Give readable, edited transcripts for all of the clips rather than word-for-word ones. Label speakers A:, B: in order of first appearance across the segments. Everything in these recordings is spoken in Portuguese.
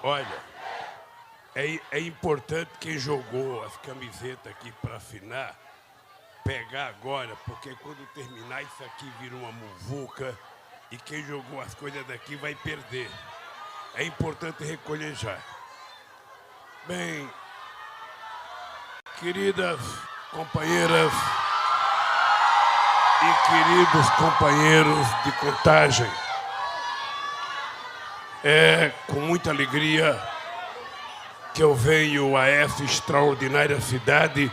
A: Olha, é importante quem jogou as camisetas aqui para afinar, pegar agora, porque quando terminar isso aqui vira uma muvuca e quem jogou as coisas daqui vai perder. É importante recolher já. Bem, queridas companheiras e queridos companheiros de Contagem, é com muita alegria que eu venho a essa extraordinária cidade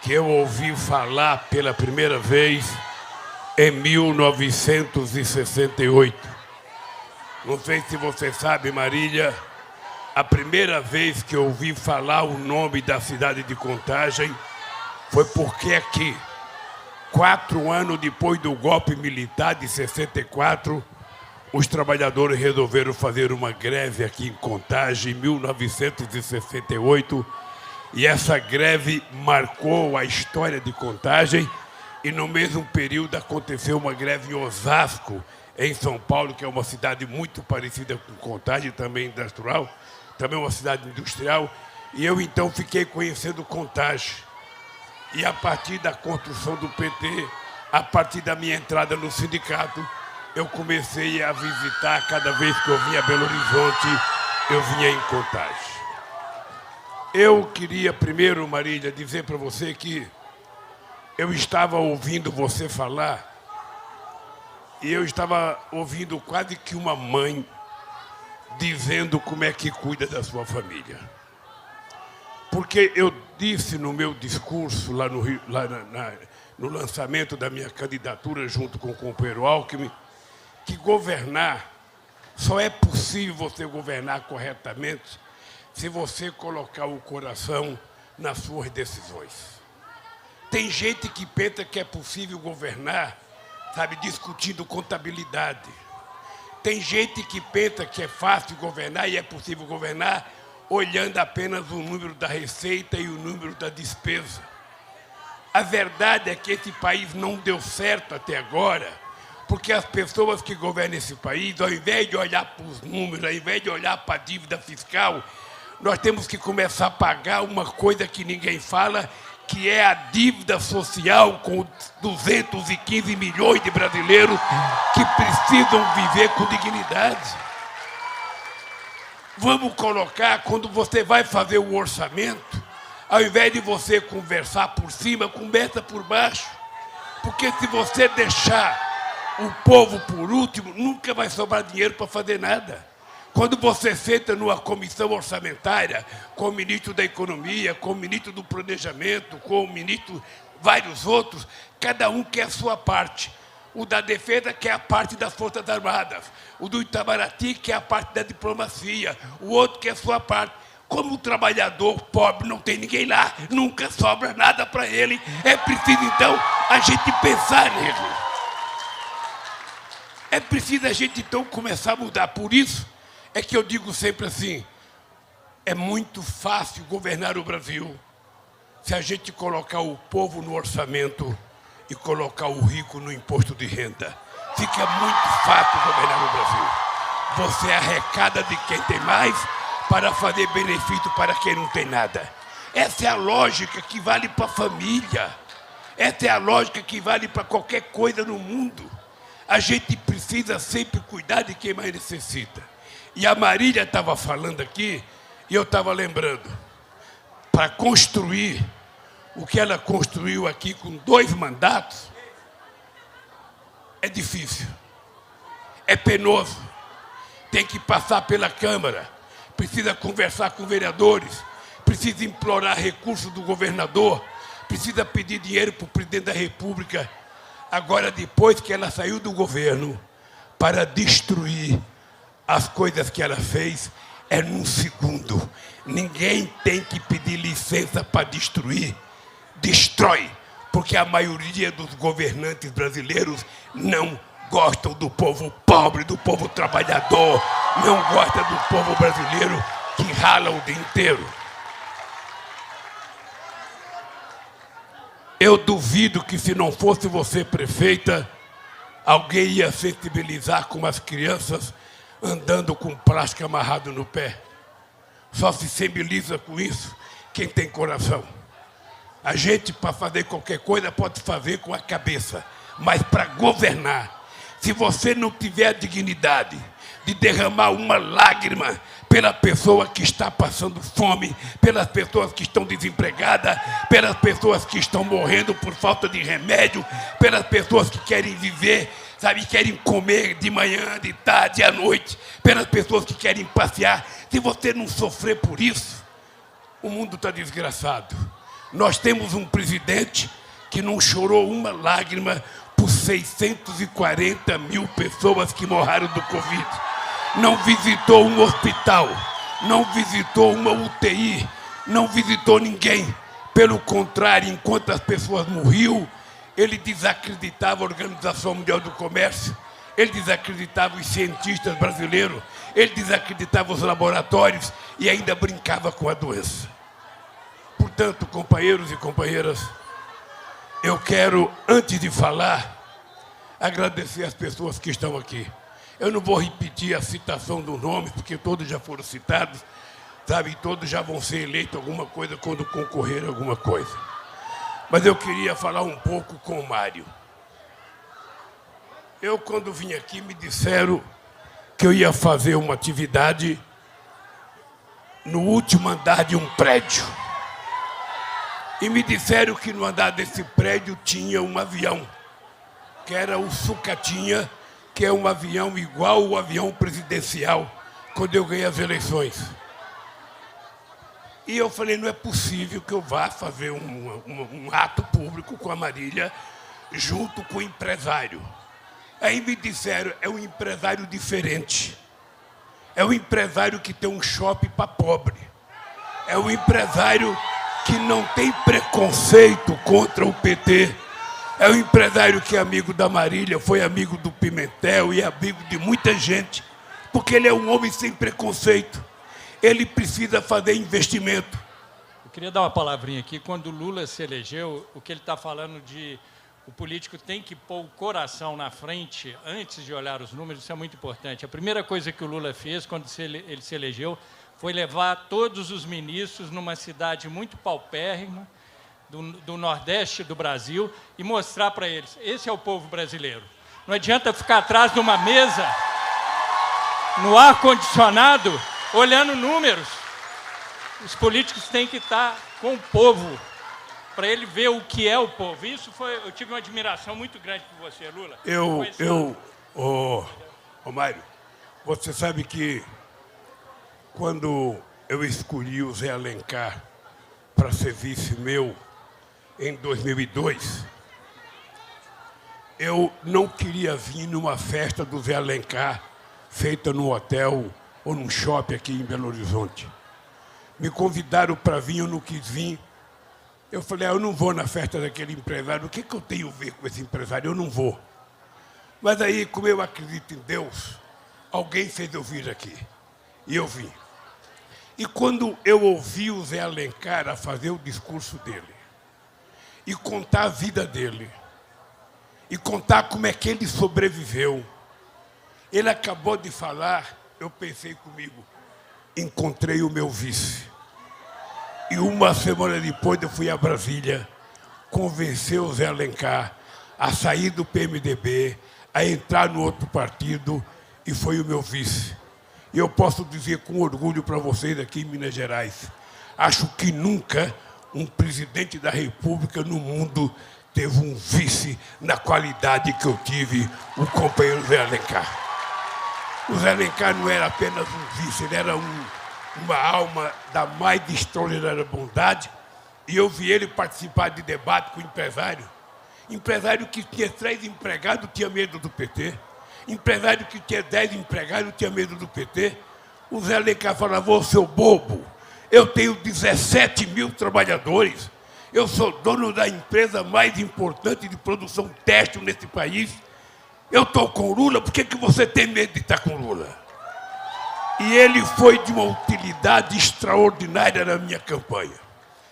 A: que eu ouvi falar pela primeira vez em 1968. Não sei se você sabe, Marília, a primeira vez que eu ouvi falar o nome da cidade de Contagem foi porque aqui, 4 anos depois do golpe militar de 64, os trabalhadores resolveram fazer uma greve aqui em Contagem, em 1968, e essa greve marcou a história de Contagem, e no mesmo período aconteceu uma greve em Osasco, em São Paulo, que é uma cidade muito parecida com Contagem, também industrial, também uma cidade industrial, e eu então fiquei conhecendo Contagem. E a partir da construção do PT, a partir da minha entrada no sindicato, eu comecei a visitar, cada vez que eu vinha a Belo Horizonte, eu vinha em Contagem. Eu queria primeiro, Marília, dizer para você que eu estava ouvindo você falar e eu estava ouvindo quase que uma mãe dizendo como é que cuida da sua família. Porque eu disse no meu discurso, lá no Rio, no lançamento da minha candidatura junto com o companheiro Alckmin, que governar, só é possível você governar corretamente se você colocar o coração nas suas decisões. Tem gente que pensa que é possível governar, sabe, discutindo contabilidade. Tem gente que pensa que é fácil governar e é possível governar olhando apenas o número da receita e o número da despesa. A verdade é que esse país não deu certo até agora, porque as pessoas que governam esse país, ao invés de olhar para os números, ao invés de olhar para a dívida fiscal, nós temos que começar a pagar uma coisa que ninguém fala, que é a dívida social com 215 milhões de brasileiros que precisam viver com dignidade. Vamos colocar, quando você vai fazer o orçamento, ao invés de você conversar por cima, conversa por baixo. Porque se você deixar o povo por último, nunca vai sobrar dinheiro para fazer nada. Quando você senta numa comissão orçamentária, com o ministro da Economia, com o ministro do Planejamento, com o ministro, vários outros, cada um quer a sua parte. O da Defesa quer a parte das Forças Armadas, o do Itamaraty quer a parte da diplomacia, o outro quer a sua parte. Como o trabalhador pobre não tem ninguém lá, nunca sobra nada para ele, é preciso, então, a gente pensar nele. É preciso a gente, então, começar a mudar. Por isso é que eu digo sempre assim, é muito fácil governar o Brasil se a gente colocar o povo no orçamento e colocar o rico no imposto de renda. Fica muito fácil governar o Brasil. Você arrecada de quem tem mais para fazer benefício para quem não tem nada. Essa é a lógica que vale para a família. Essa é a lógica que vale para qualquer coisa no mundo. A gente precisa sempre cuidar de quem mais necessita. E a Marília estava falando aqui, e eu estava lembrando, para construir o que ela construiu aqui com 2 mandatos, é difícil, é penoso, tem que passar pela Câmara, precisa conversar com vereadores, precisa implorar recursos do governador, precisa pedir dinheiro para o presidente da República. Agora, depois que ela saiu do governo para destruir as coisas que ela fez, é num segundo. Ninguém tem que pedir licença para destruir. Destrói, porque a maioria dos governantes brasileiros não gostam do povo pobre, do povo trabalhador, não gosta do povo brasileiro que rala o dia inteiro. Eu duvido que, se não fosse você prefeita, alguém ia sensibilizar como as crianças andando com plástico amarrado no pé. Só se sensibiliza com isso quem tem coração. A gente, para fazer qualquer coisa, pode fazer com a cabeça, mas para governar, se você não tiver a dignidade de derramar uma lágrima pela pessoa que está passando fome, pelas pessoas que estão desempregadas, pelas pessoas que estão morrendo por falta de remédio, pelas pessoas que querem viver, sabe, querem comer de manhã, de tarde, à noite, pelas pessoas que querem passear. Se você não sofrer por isso, o mundo está desgraçado. Nós temos um presidente que não chorou uma lágrima por 640 mil pessoas que morreram do Covid. Não visitou um hospital, não visitou uma UTI, não visitou ninguém. Pelo contrário, enquanto as pessoas morriam, ele desacreditava a Organização Mundial do Comércio, ele desacreditava os cientistas brasileiros, ele desacreditava os laboratórios e ainda brincava com a doença. Portanto, companheiros e companheiras, eu quero, antes de falar, agradecer as pessoas que estão aqui. Eu não vou repetir a citação dos nomes, porque todos já foram citados, sabe? Todos já vão ser eleitos alguma coisa quando concorrer a alguma coisa. Mas eu queria falar um pouco com o Mário. Eu, quando vim aqui, me disseram que eu ia fazer uma atividade no último andar de um prédio. E me disseram que no andar desse prédio tinha um avião, que era o Sucatinha, que é um avião igual ao avião presidencial, quando eu ganhei as eleições. E eu falei, não é possível que eu vá fazer um ato público com a Marília junto com o empresário. Aí me disseram, é um empresário diferente. É um empresário que tem um shopping para pobre. É um empresário que não tem preconceito contra o PT. É um empresário que é amigo da Marília, foi amigo do Pimentel e amigo de muita gente, porque ele é um homem sem preconceito. Ele precisa fazer investimento.
B: Eu queria dar uma palavrinha aqui. Quando o Lula se elegeu, o que ele está falando de o político tem que pôr o coração na frente antes de olhar os números, isso é muito importante. A primeira coisa que o Lula fez quando ele se elegeu foi levar todos os ministros numa cidade muito paupérrima, do Nordeste do Brasil, e mostrar para eles, esse é o povo brasileiro. Não adianta ficar atrás de uma mesa, no ar-condicionado, olhando números. Os políticos têm que estar com o povo, para ele ver o que é o povo. Isso foi, eu tive uma admiração muito grande por você, Lula.
A: Mário, você sabe que quando eu escolhi o Zé Alencar para ser vice meu, em 2002, eu não queria vir numa festa do Zé Alencar, feita num hotel ou num shopping aqui em Belo Horizonte. Me convidaram para vir, eu não quis vir. Eu falei, eu não vou na festa daquele empresário, o que eu tenho a ver com esse empresário? Eu não vou. Mas aí, como eu acredito em Deus, alguém fez eu vir aqui. E eu vim. E quando eu ouvi o Zé Alencar a fazer o discurso dele, e contar a vida dele, e contar como é que ele sobreviveu, ele acabou de falar, eu pensei comigo, encontrei o meu vice. E uma semana depois eu fui a Brasília, convencer o Zé Alencar a sair do PMDB, a entrar no outro partido, e foi o meu vice. E eu posso dizer com orgulho para vocês aqui em Minas Gerais, acho que nunca um presidente da República no mundo teve um vice na qualidade que eu tive, o companheiro Zé Alencar. O Zé Alencar não era apenas um vice, ele era uma alma da mais extraordinária bondade. E eu vi ele participar de debate com o empresário. Empresário que tinha 3 empregados tinha medo do PT. Empresário que tinha 10 empregados tinha medo do PT. O Zé Alencar falava, ô seu bobo, eu tenho 17 mil trabalhadores, eu sou dono da empresa mais importante de produção têxtil nesse país, eu estou com Lula, por que você tem medo de estar com Lula? E ele foi de uma utilidade extraordinária na minha campanha.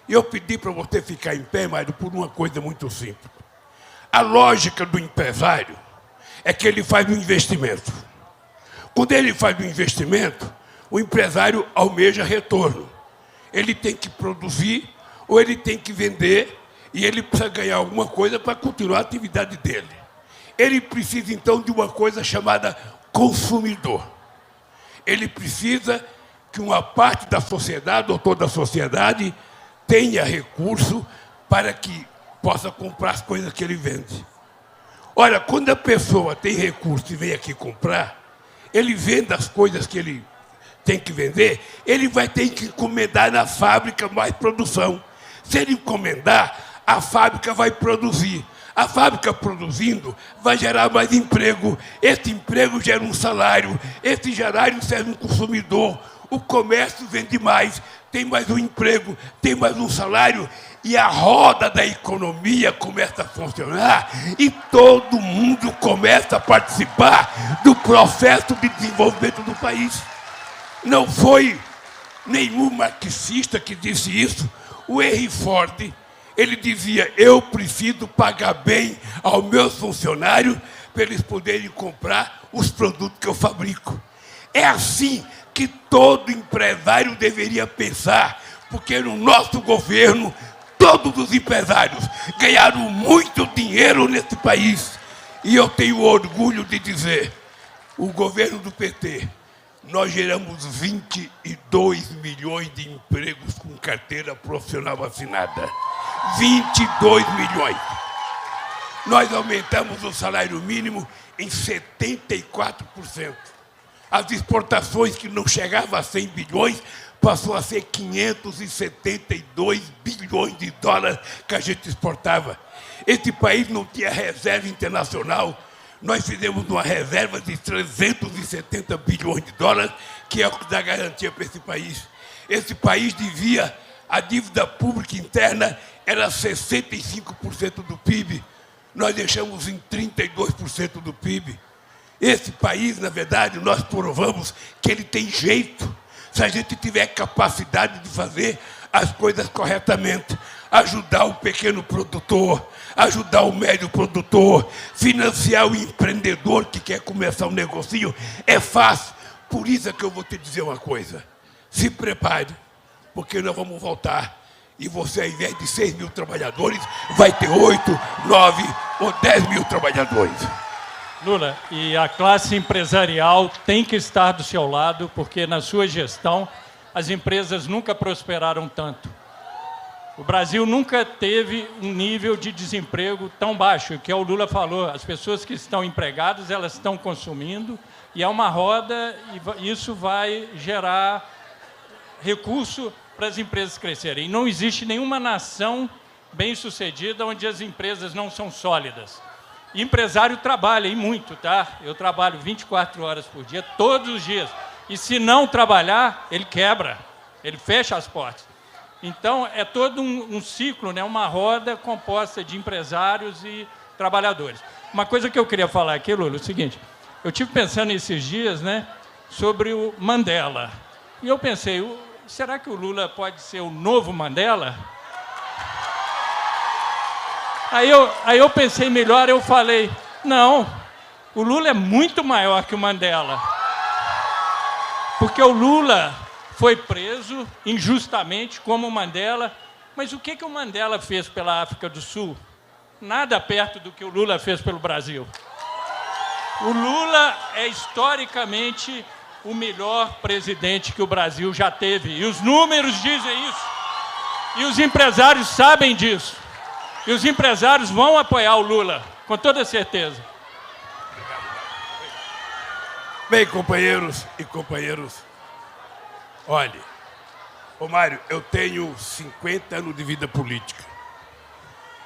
A: E eu pedi para você ficar em pé, Mário, por uma coisa muito simples. A lógica do empresário é que ele faz um investimento. Quando ele faz um investimento, o empresário almeja retorno. Ele tem que produzir ou ele tem que vender e ele precisa ganhar alguma coisa para continuar a atividade dele. Ele precisa, então, de uma coisa chamada consumidor. Ele precisa que uma parte da sociedade, ou toda a sociedade, tenha recurso para que possa comprar as coisas que ele vende. Ora, quando a pessoa tem recurso e vem aqui comprar, ele vende as coisas que ele tem que vender, ele vai ter que encomendar na fábrica mais produção. Se ele encomendar, a fábrica vai produzir. A fábrica produzindo vai gerar mais emprego. Esse emprego gera um salário. Esse salário serve um consumidor. O comércio vende mais, tem mais um emprego, tem mais um salário. E a roda da economia começa a funcionar e todo mundo começa a participar do processo de desenvolvimento do país. Não foi nenhum marxista que disse isso. O Henry Ford, ele dizia, eu preciso pagar bem aos meus funcionários para eles poderem comprar os produtos que eu fabrico. É assim que todo empresário deveria pensar, porque no nosso governo, todos os empresários ganharam muito dinheiro nesse país. E eu tenho orgulho de dizer, o governo do PT, nós geramos 22 milhões de empregos com carteira profissional assinada. 22 milhões. Nós aumentamos o salário mínimo em 74%. As exportações que não chegavam a 100 bilhões passou a ser 572 bilhões de dólares que a gente exportava. Esse país não tinha reserva internacional. Nós fizemos uma reserva de 370 bilhões de dólares, que é o que dá garantia para esse país. Esse país devia, a dívida pública interna era 65% do PIB. Nós deixamos em 32% do PIB. Esse país, na verdade, nós provamos que ele tem jeito, se a gente tiver capacidade de fazer as coisas corretamente. Ajudar o pequeno produtor, ajudar o médio produtor, financiar o empreendedor que quer começar um negocinho, é fácil. Por isso é que eu vou te dizer uma coisa. Se prepare, porque nós vamos voltar. E você, ao invés de 6 mil trabalhadores, vai ter 8, 9 ou 10 mil trabalhadores.
B: Lula, e a classe empresarial tem que estar do seu lado, porque na sua gestão as empresas nunca prosperaram tanto. O Brasil nunca teve um nível de desemprego tão baixo, que o Lula falou, as pessoas que estão empregadas, elas estão consumindo, e é uma roda, e isso vai gerar recurso para as empresas crescerem. E não existe nenhuma nação bem-sucedida onde as empresas não são sólidas. E empresário trabalha, e muito, tá? Eu trabalho 24 horas por dia, todos os dias. E se não trabalhar, ele quebra, ele fecha as portas. Então, é todo um ciclo, né? Uma roda composta de empresários e trabalhadores. Uma coisa que eu queria falar aqui, Lula, é o seguinte, eu estive pensando esses dias, né, sobre o Mandela. E eu pensei, será que o Lula pode ser o novo Mandela? Aí eu pensei melhor, eu falei, não, o Lula é muito maior que o Mandela. Porque o Lula foi preso injustamente, como o Mandela. Mas o que o Mandela fez pela África do Sul? Nada perto do que o Lula fez pelo Brasil. O Lula é, historicamente, o melhor presidente que o Brasil já teve. E os números dizem isso. E os empresários sabem disso. E os empresários vão apoiar o Lula, com toda certeza.
A: Bem, companheiros e companheiras, olhe, ô Mário, eu tenho 50 anos de vida política.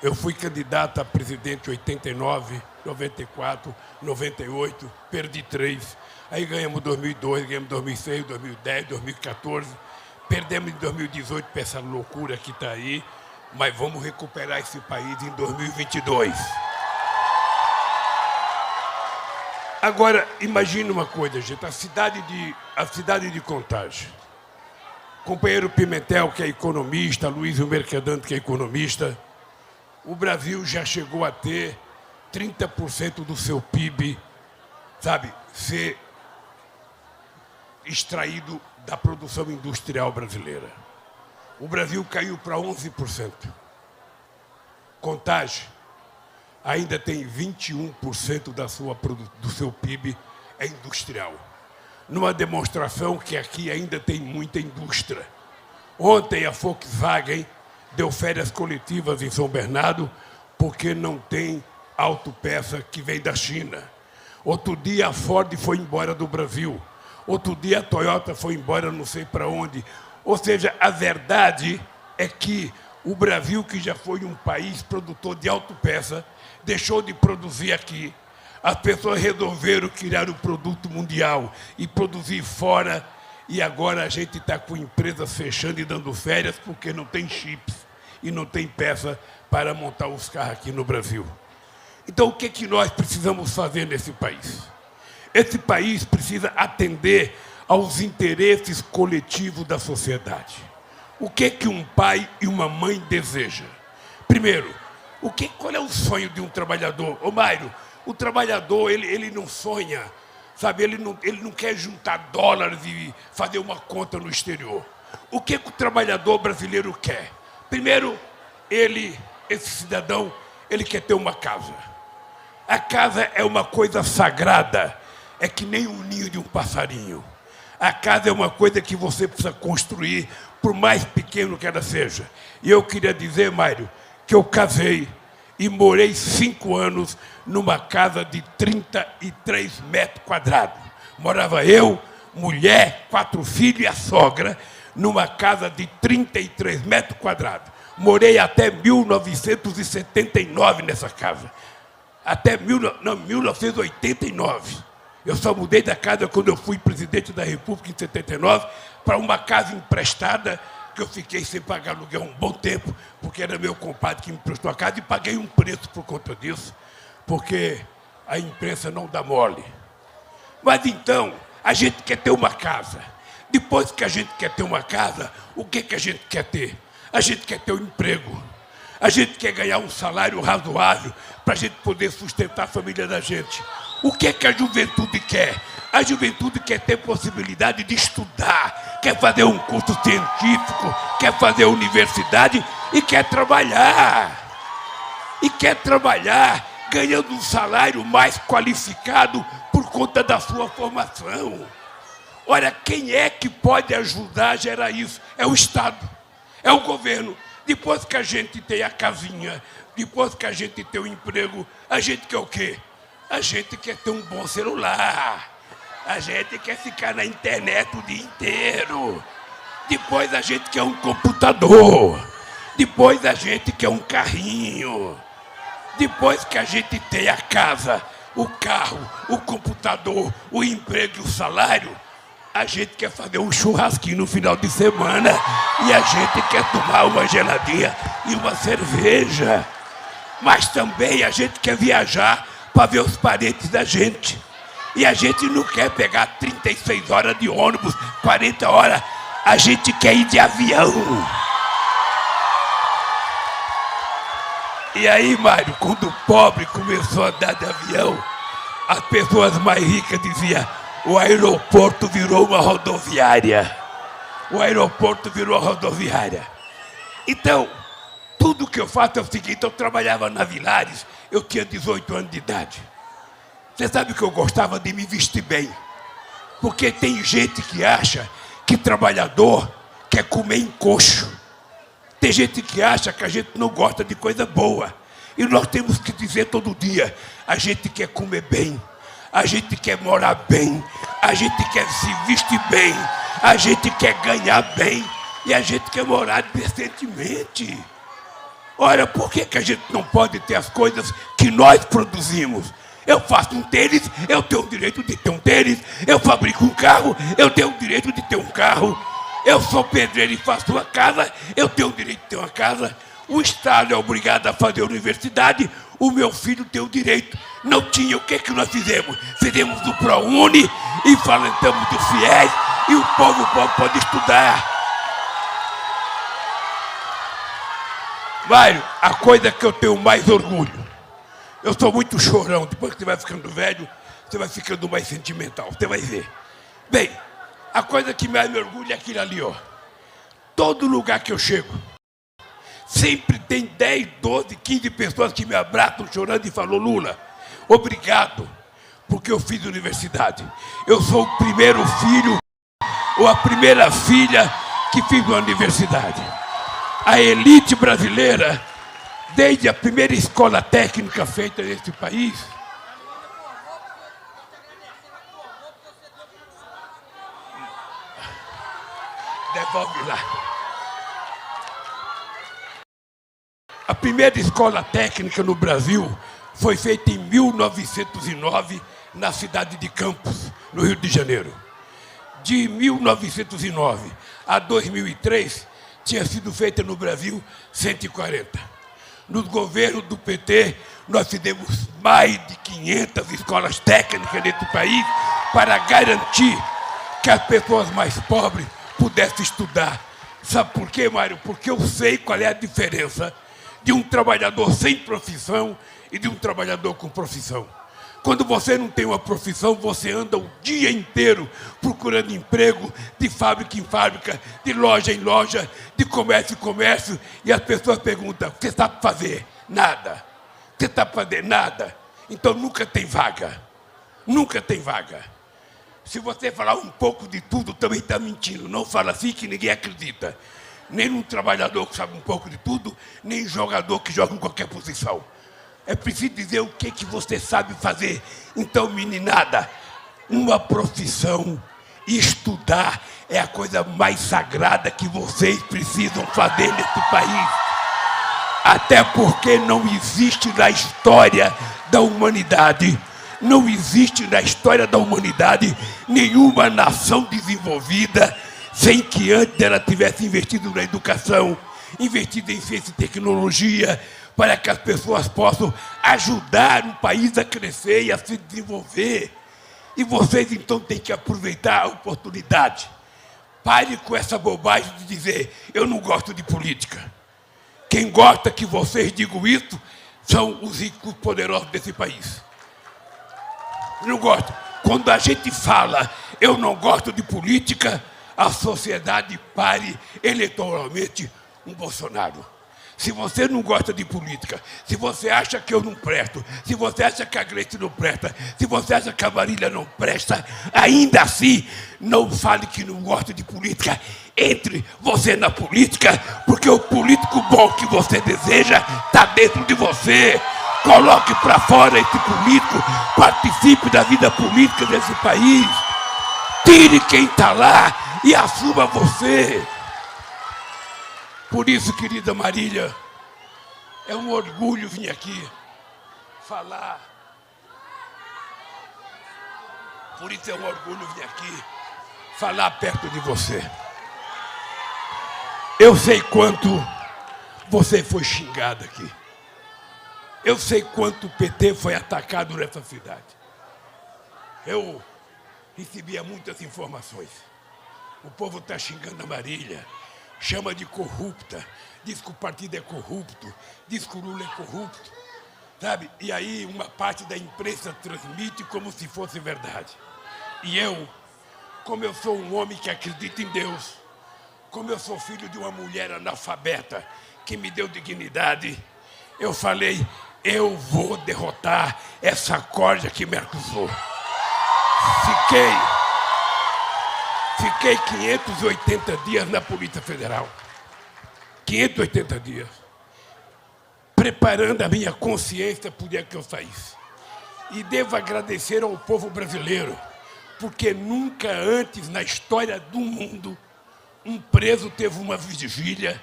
A: Eu fui candidato a presidente em 89, 94, 98, perdi 3. Aí ganhamos 2002, ganhamos 2006, 2010, 2014. Perdemos em 2018 para essa loucura que está aí, mas vamos recuperar esse país em 2022. Agora, imagine uma coisa, gente, a cidade de Contagem. Companheiro Pimentel, que é economista, Luiz Mercadante, que é economista, o Brasil já chegou a ter 30% do seu PIB, sabe, ser extraído da produção industrial brasileira. O Brasil caiu para 11%. Contagem ainda tem 21% do seu PIB é industrial. Numa demonstração que aqui ainda tem muita indústria. Ontem a Volkswagen deu férias coletivas em São Bernardo porque não tem autopeça que vem da China. Outro dia a Ford foi embora do Brasil. Outro dia a Toyota foi embora não sei para onde. Ou seja, a verdade é que o Brasil, que já foi um país produtor de autopeça, deixou de produzir aqui. As pessoas resolveram criar o produto mundial e produzir fora. E agora a gente está com empresas fechando e dando férias porque não tem chips e não tem peça para montar os carros aqui no Brasil. Então, o que nós precisamos fazer nesse país? Esse país precisa atender aos interesses coletivos da sociedade. O que um pai e uma mãe desejam? Primeiro, qual é o sonho de um trabalhador? Ô, Mário, o trabalhador, ele não sonha, sabe? Ele não quer juntar dólares e fazer uma conta no exterior. O que o trabalhador brasileiro quer? Primeiro, esse cidadão, ele quer ter uma casa. A casa é uma coisa sagrada, é que nem um ninho de um passarinho. A casa é uma coisa que você precisa construir, por mais pequeno que ela seja. E eu queria dizer, Mário, que eu casei e morei 5 anos numa casa de 33 metros quadrados. Morava eu, mulher, 4 filhos e a sogra, numa casa de 33 metros quadrados. Morei até 1979 nessa casa. Até 1989. Eu só mudei da casa quando eu fui presidente da República em 79 para uma casa emprestada que eu fiquei sem pagar aluguel um bom tempo, porque era meu compadre que me prestou a casa e paguei um preço por conta disso, porque a imprensa não dá mole. Mas então, a gente quer ter uma casa. Depois que a gente quer ter uma casa, o que a gente quer ter? A gente quer ter um emprego. A gente quer ganhar um salário razoável para a gente poder sustentar a família da gente. O que a juventude quer? A juventude quer ter possibilidade de estudar, quer fazer um curso científico, quer fazer universidade e quer trabalhar. E quer trabalhar ganhando um salário mais qualificado por conta da sua formação. Olha, quem é que pode ajudar a gerar isso? É o Estado, é o governo. Depois que a gente tem a casinha, depois que a gente tem o emprego, a gente quer o quê? A gente quer ter um bom celular. A gente quer ficar na internet o dia inteiro. Depois a gente quer um computador. Depois a gente quer um carrinho. Depois que a gente tem a casa, o carro, o computador, o emprego e o salário, a gente quer fazer um churrasquinho no final de semana e a gente quer tomar uma geladinha e uma cerveja. Mas também a gente quer viajar para ver os parentes da gente. E a gente não quer pegar 36 horas de ônibus, 40 horas. A gente quer ir de avião. E aí, Mário, quando o pobre começou a andar de avião, as pessoas mais ricas diziam: o aeroporto virou uma rodoviária. O aeroporto virou uma rodoviária. Então, tudo que eu faço é o seguinte: eu trabalhava na Vilares, eu tinha 18 anos de idade. Você sabe que eu gostava de me vestir bem. Porque tem gente que acha que trabalhador quer comer em coxo. Tem gente que acha que a gente não gosta de coisa boa. E nós temos que dizer todo dia: a gente quer comer bem, a gente quer morar bem, a gente quer se vestir bem, a gente quer ganhar bem e a gente quer morar decentemente. Olha, por que a gente não pode ter as coisas que nós produzimos? Eu faço um tênis, eu tenho o direito de ter um tênis. Eu fabrico um carro, eu tenho o direito de ter um carro. Eu sou pedreiro e faço uma casa, eu tenho o direito de ter uma casa. O Estado é obrigado a fazer universidade, o meu filho tem o direito. Não tinha, o que nós fizemos? Fizemos o ProUni e falamos dos fiéis e o povo pode estudar. Mário, a coisa que eu tenho mais orgulho, eu sou muito chorão, depois que você vai ficando velho, você vai ficando mais sentimental, você vai ver. Bem, A coisa que mais me orgulha é aquilo ali, ó. Todo lugar que eu chego, sempre tem 10, 12, 15 pessoas que me abraçam chorando e falam: Lula, obrigado, porque eu fiz universidade. Eu sou o primeiro filho ou a primeira filha que fiz uma universidade. A elite brasileira, desde a primeira escola técnica feita nesse país, devolve lá. A primeira escola técnica no Brasil foi feita em 1909, na cidade de Campos, no Rio de Janeiro. De 1909 a 2003, tinha sido feita no Brasil 140. Nos governos do PT, nós fizemos mais de 500 escolas técnicas nesse país para garantir que as pessoas mais pobres pudessem estudar. Sabe por quê, Mário? Porque eu sei qual é a diferença de um trabalhador sem profissão e de um trabalhador com profissão. Quando você não tem uma profissão, você anda o dia inteiro procurando emprego, de fábrica em fábrica, de loja em loja, de comércio em comércio, e as pessoas perguntam: o que você sabe fazer? Nada. O que você sabe fazer? Nada. Então nunca tem vaga. Nunca tem vaga. Se você falar um pouco de tudo, também está mentindo. Não fala assim que ninguém acredita. Nem um trabalhador que sabe um pouco de tudo, nem jogador que joga em qualquer posição. É preciso dizer o que você sabe fazer. Então, meninada, uma profissão, estudar é a coisa mais sagrada que vocês precisam fazer nesse país. Até porque não existe na história da humanidade, não existe na história da humanidade nenhuma nação desenvolvida sem que antes ela tivesse investido na educação, investido em ciência e tecnologia, para que as pessoas possam ajudar o país a crescer e a se desenvolver. E vocês, então, têm que aproveitar a oportunidade. Pare com essa bobagem de dizer: eu não gosto de política. Quem gosta que vocês digam isso são os ricos poderosos desse país. Não gosto. Quando a gente fala eu não gosto de política, a sociedade pare eleitoralmente um Bolsonaro. Se você não gosta de política, se você acha que eu não presto, se você acha que a Gleice não presta, se você acha que a Marília não presta, ainda assim, não fale que não gosta de política. Entre você na política, porque o político bom que você deseja está dentro de você. Coloque para fora esse político, participe da vida política desse país. Tire quem está lá e assuma você. Por isso, querida Marília, é um orgulho vir aqui falar. Por isso é um orgulho vir aqui falar perto de você. Eu sei quanto você foi xingado aqui. Eu sei quanto o PT foi atacado nessa cidade. Eu recebia muitas informações. O povo está xingando a Marília. Chama de corrupta, diz que o partido é corrupto, diz que o Lula é corrupto, sabe? E aí uma parte da imprensa transmite como se fosse verdade. E eu, como eu sou um homem que acredita em Deus, como eu sou filho de uma mulher analfabeta que me deu dignidade, eu falei: eu vou derrotar essa corja que me acusou. Fiquei 580 dias na Polícia Federal. 580 dias. Preparando a minha consciência para o dia que eu saísse. E devo agradecer ao povo brasileiro, porque nunca antes na história do mundo um preso teve uma vigília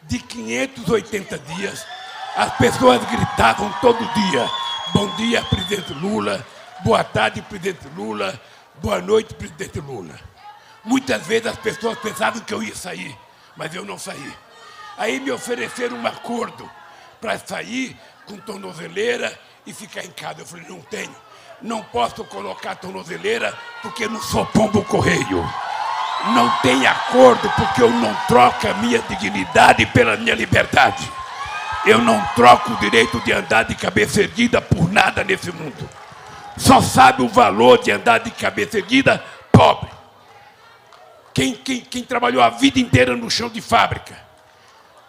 A: de 580 dias. As pessoas gritavam todo dia: bom dia, presidente Lula, boa tarde, presidente Lula, boa noite, presidente Lula. Muitas vezes as pessoas pensavam que eu ia sair, mas eu não saí. Aí me ofereceram um acordo para sair com tornozeleira e ficar em casa. Eu falei: não tenho, não posso colocar tornozeleira porque não sou pombo correio. Não tem acordo porque eu não troco a minha dignidade pela minha liberdade. Eu não troco o direito de andar de cabeça erguida por nada nesse mundo. Só sabe o valor de andar de cabeça erguida pobre. Quem trabalhou a vida inteira no chão de fábrica,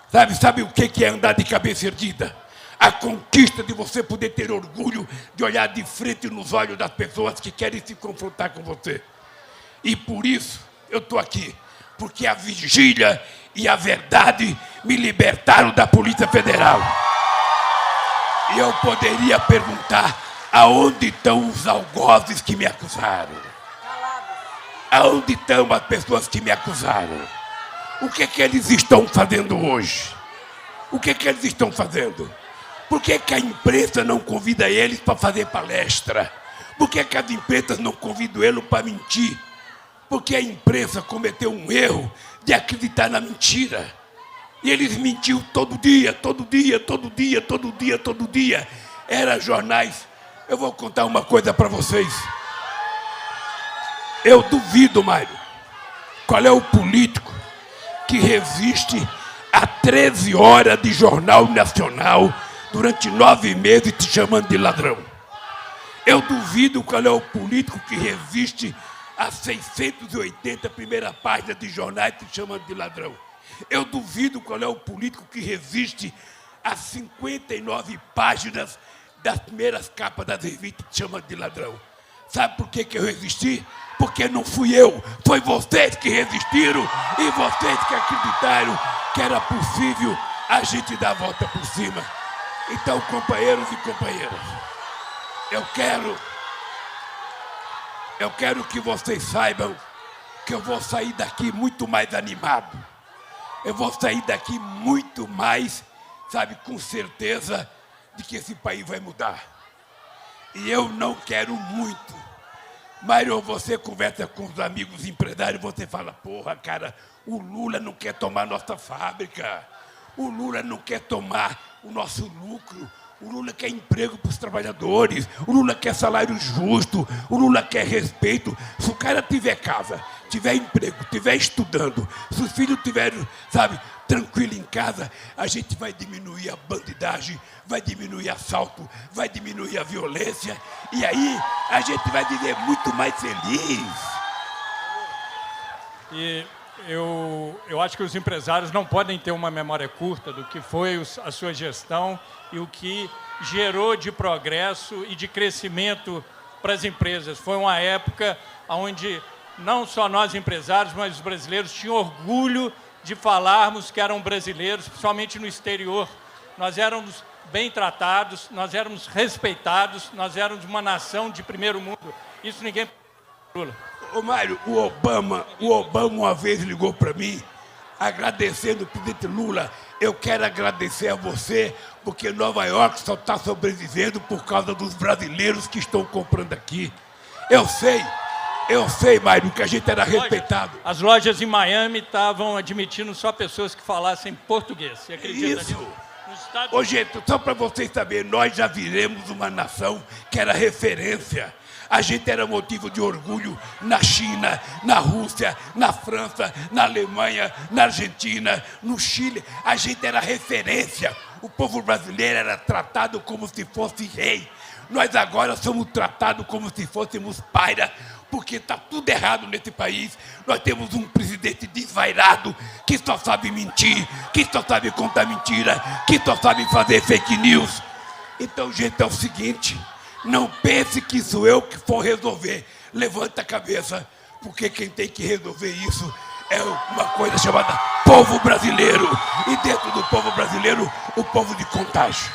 A: sabe o que é andar de cabeça erguida? A conquista de você poder ter orgulho de olhar de frente nos olhos das pessoas que querem se confrontar com você. E por isso eu estou aqui, porque a vigília e a verdade me libertaram da Polícia Federal. E eu poderia perguntar, aonde estão os algozes que me acusaram? Aonde estão as pessoas que me acusaram? O que eles estão fazendo hoje? O que eles estão fazendo? Por que a imprensa não convida eles para fazer palestra? Por que as imprensas não convidam eles para mentir? Porque a imprensa cometeu um erro de acreditar na mentira. E eles mentiam todo dia, todo dia, todo dia, todo dia, todo dia. Era jornais. Eu vou contar uma coisa para vocês. Eu duvido, Mário, qual é o político que resiste a 13 horas de jornal nacional durante 9 meses te chamando de ladrão. Eu duvido qual é o político que resiste a 680 primeiras páginas de jornais te chamando de ladrão. Eu duvido qual é o político que resiste a 59 páginas das primeiras capas das revistas te chamando de ladrão. Sabe por que eu resisti? Porque não fui eu, foi vocês que resistiram e vocês que acreditaram que era possível a gente dar a volta por cima. Então, companheiros e companheiras, eu quero que vocês saibam que eu vou sair daqui muito mais animado. Eu vou sair daqui muito mais, com certeza de que esse país vai mudar. E eu não quero muito. Mário, você conversa com os amigos empresários, você fala, porra, cara, o Lula não quer tomar nossa fábrica. O Lula não quer tomar o nosso lucro. O Lula quer emprego para os trabalhadores. O Lula quer salário justo. O Lula quer respeito. Se o cara tiver casa, tiver emprego, tiver estudando, se os filhos tiverem, tranquilo em casa, a gente vai diminuir a bandidagem, vai diminuir assalto, vai diminuir a violência. E aí a gente vai viver muito mais feliz.
B: E eu acho que os empresários não podem ter uma memória curta do que foi a sua gestão e o que gerou de progresso e de crescimento para as empresas. Foi uma época onde não só nós empresários, mas os brasileiros tinham orgulho de falarmos que eram brasileiros, principalmente no exterior. Nós éramos bem tratados, nós éramos respeitados, nós éramos uma nação de primeiro mundo. Isso ninguém... Lula.
A: Ô Mário, o Obama uma vez ligou para mim, agradecendo o presidente Lula. Eu quero agradecer a você, porque Nova York só está sobrevivendo por causa dos brasileiros que estão comprando aqui. Eu sei, Mário, que a gente era respeitado.
B: As lojas em Miami estavam admitindo só pessoas que falassem português. Você acredita
A: nisso?
B: Isso.
A: Ô, gente, só para vocês saberem, nós já viremos uma nação que era referência. A gente era motivo de orgulho na China, na Rússia, na França, na Alemanha, na Argentina, no Chile. A gente era referência. O povo brasileiro era tratado como se fosse rei. Nós agora somos tratados como se fôssemos paira, porque está tudo errado nesse país. Nós temos um presidente desvairado, que só sabe mentir, que só sabe contar mentira, que só sabe fazer fake news. Então, gente, é o seguinte... Não pense que sou eu que for resolver. Levanta a cabeça, porque quem tem que resolver isso é uma coisa chamada povo brasileiro. E dentro do povo brasileiro, o povo de Contagem.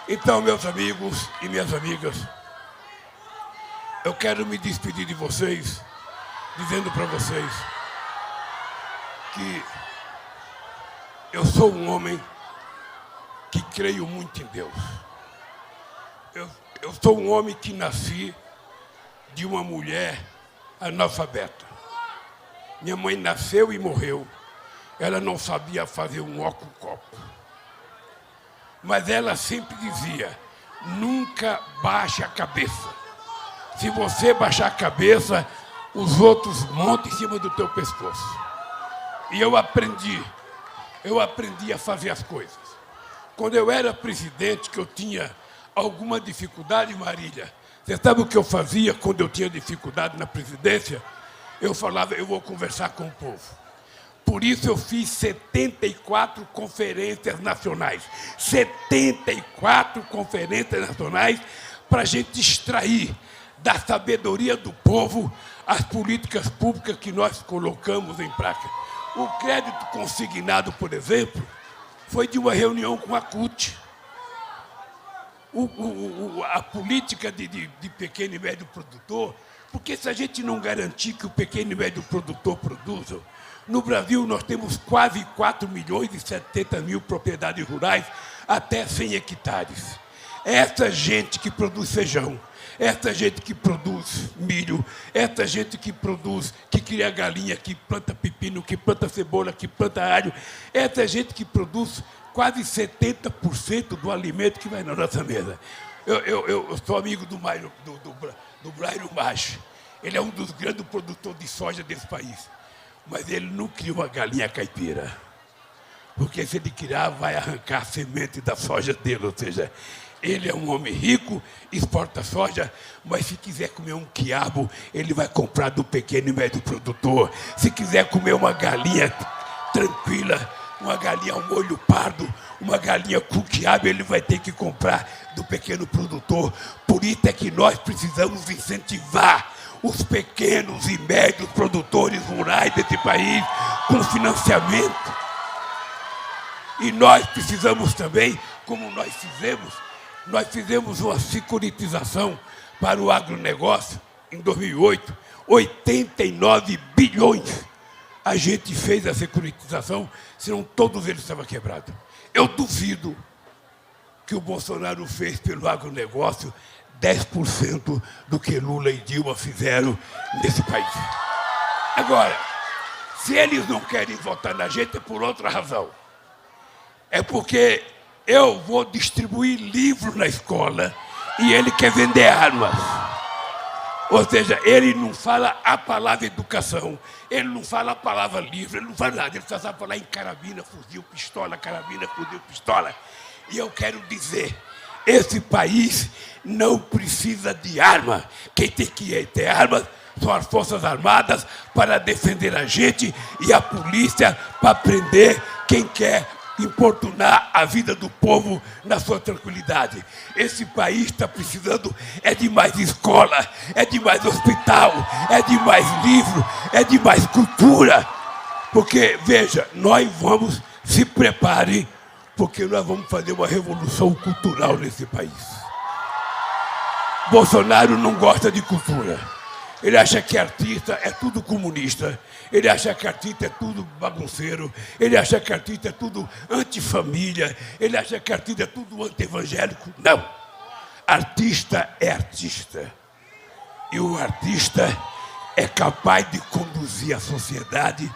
A: Então, meus amigos e minhas amigas, eu quero me despedir de vocês, dizendo para vocês que eu sou um homem que creio muito em Deus. Eu sou um homem que nasci de uma mulher analfabeta. Minha mãe nasceu e morreu. Ela não sabia fazer um ó com copo. Mas ela sempre dizia, nunca baixe a cabeça. Se você baixar a cabeça, os outros montam em cima do teu pescoço. E eu aprendi a fazer as coisas. Quando eu era presidente, que eu tinha alguma dificuldade, Marília, você sabe o que eu fazia quando eu tinha dificuldade na presidência? eu falava, eu vou conversar com o povo. Por isso eu fiz 74 conferências nacionais. 74 conferências nacionais para a gente extrair da sabedoria do povo as políticas públicas que nós colocamos em prática. O crédito consignado, por exemplo, foi de uma reunião com a CUT. A política de pequeno e médio produtor, porque se a gente não garantir que o pequeno e médio produtor produza, no Brasil nós temos quase 4.070.000 propriedades rurais até 100 hectares. Essa gente que produz feijão, essa gente que produz milho, essa gente que produz, que cria galinha, que planta pepino, que planta cebola, que planta alho, essa gente que produz quase 70% do alimento que vai na nossa mesa. Eu sou amigo do Brairo Macho. Ele é um dos grandes produtores de soja desse país. Mas ele não cria uma galinha caipira. Porque se ele criar, vai arrancar a semente da soja dele. Ou seja, ele é um homem rico, exporta soja, mas se quiser comer um quiabo, ele vai comprar do pequeno e médio produtor. Se quiser comer uma galinha tranquila, uma galinha ao molho pardo, uma galinha com quiabo, ele vai ter que comprar do pequeno produtor. Por isso é que nós precisamos incentivar os pequenos e médios produtores rurais desse país com financiamento. E nós precisamos também, como nós fizemos uma securitização para o agronegócio em 2008, 89 bilhões. A gente fez a securitização, senão todos eles estavam quebrados. Eu duvido que o Bolsonaro fez pelo agronegócio 10% do que Lula e Dilma fizeram nesse país. Agora, se eles não querem votar na gente, é por outra razão. É porque eu vou distribuir livros na escola e ele quer vender armas. Ou seja, ele não fala a palavra educação, ele não fala a palavra livro, ele não fala nada, ele só sabe falar em carabina, fuzil, pistola, carabina, fuzil, pistola. E eu quero dizer, esse país não precisa de arma. Quem tem que ter armas são as Forças Armadas para defender a gente e a polícia para prender quem quer importunar a vida do povo na sua tranquilidade. Esse país está precisando de mais escola, de mais hospital, de mais livro, de mais cultura. Porque, veja, nós vamos, se preparem, porque nós vamos fazer uma revolução cultural nesse país. Bolsonaro não gosta de cultura. Ele acha que artista é tudo comunista. Ele acha que artista é tudo bagunceiro. Ele acha que artista é tudo antifamília. Ele acha que artista é tudo anti-evangélico. Não. Artista é artista. E o artista é capaz de conduzir a sociedade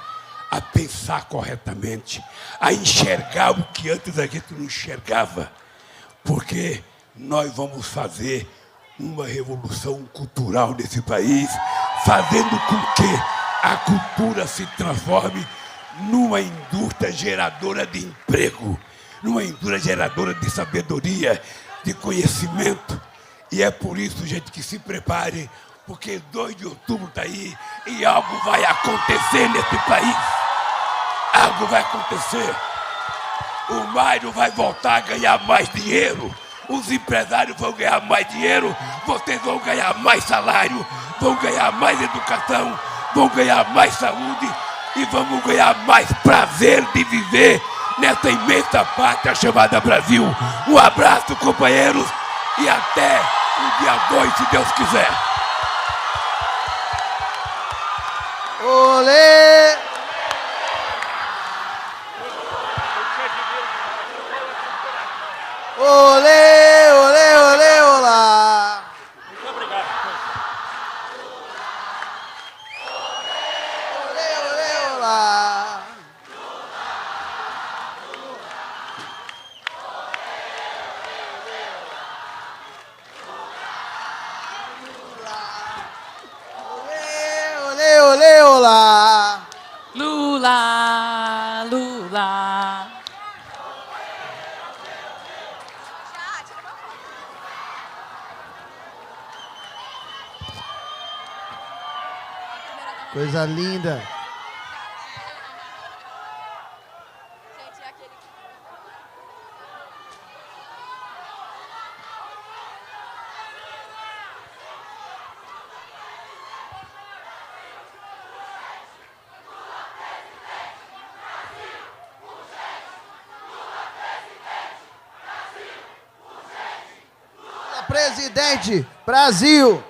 A: a pensar corretamente, a enxergar o que antes a gente não enxergava. Porque nós vamos fazer uma revolução cultural nesse país, fazendo com que a cultura se transforme numa indústria geradora de emprego, numa indústria geradora de sabedoria, de conhecimento. E é por isso, gente, que se prepare, porque 2 de outubro está aí e algo vai acontecer nesse país. Algo vai acontecer. O Mário vai voltar a ganhar mais dinheiro. Os empresários vão ganhar mais dinheiro, vocês vão ganhar mais salário, vão ganhar mais educação, vão ganhar mais saúde e vamos ganhar mais prazer de viver nessa imensa pátria chamada Brasil. Um abraço, companheiros, e até o dia 2, se Deus quiser.
C: Olê! Olê, olê, olê, olá!
B: Muito obrigado.
C: Olê, olê, olá! Olê, olê, olê, olá!
D: Lula, Lula.
C: Coisa linda. Presidente, Brasil.